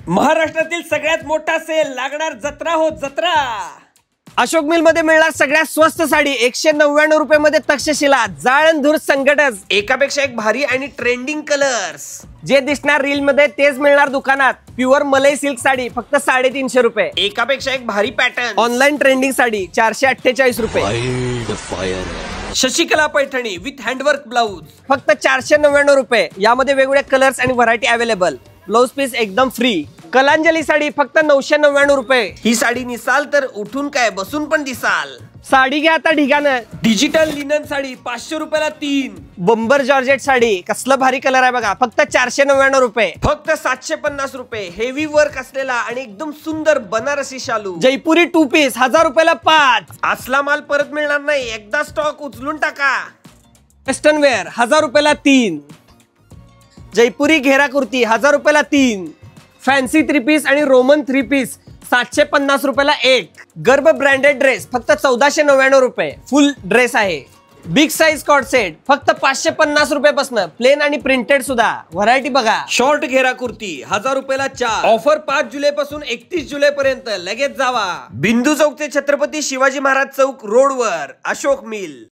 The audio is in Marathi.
महाराष्ट्रातील सगळ्यात मोठा सेल लागणार जत्रा हो जत्रा। अशोक मिल मध्ये मिळणार सगळ्यात स्वस्त साडी 199 रुपये मध्ये तक्षशिला जाळंधूर संघटच। एकापेक्षा एक भारी आणि ट्रेंडिंग कलर्स जे दिसणार रील मध्ये तेच मिळणार दुकानात। प्युअर मलई सिल्क साडी फक्त 350 रुपये। एकापेक्षा एक भारी पॅटर्न ऑनलाइन ट्रेंडिंग साडी 448 रुपये। Shashikala Paithani with handwork blouse फक्त 499 रुपये। यामध्ये वेगवेगळे कलर्स आणि व्हरायटी अवेलेबल। ब्लाउज पीस एकदम फ्री। कलांजली साडी फक्त 999 रुपये। ही साडी निसाल तर उठून काय बसून पण दिसाल। साडी घ्या आता ढिगानं। डिजिटल लिनन साडी 500 रुपयाला 3। बंबर जॉर्जेट साडी कसला भारी कलर आहे बघा फक्त 499 रुपये। फक्त 750 रुपये। हेवी वर्क असलेला आणि एकदम सुंदर बनारसी शालू। जयपुरी 2 पीस 1000 रुपयाला 5। असला माल परत मिळणार नाही, एकदा स्टॉक उचलून टाका। वेस्टर्न वेअर 1000 रुपयाला 3। जयपुरी घेरा कुर्ती 1000 रुपयाला 3। फॅन्सी 3 पीस आणि रोमन 3 पीस 750 रुपयाला 1। गर्भ ब्रँडेड ड्रेस फक्त 1499 रुपये। फुल ड्रेस आहे। बिग साइज कॉट सेट फक्त 550 रुपयापासून प्लेन आणि प्रिंटेड सुद्धा। व्हरायटी बघा। शॉर्ट घेरा कुर्ती 1000 रुपयाला 4। ऑफर 5 जुलै पासून 31 जुलै पर्यंत। लगेच जावा। बिंदू चौक ते छत्रपती शिवाजी महाराज चौक रोड वर अशोक मिल।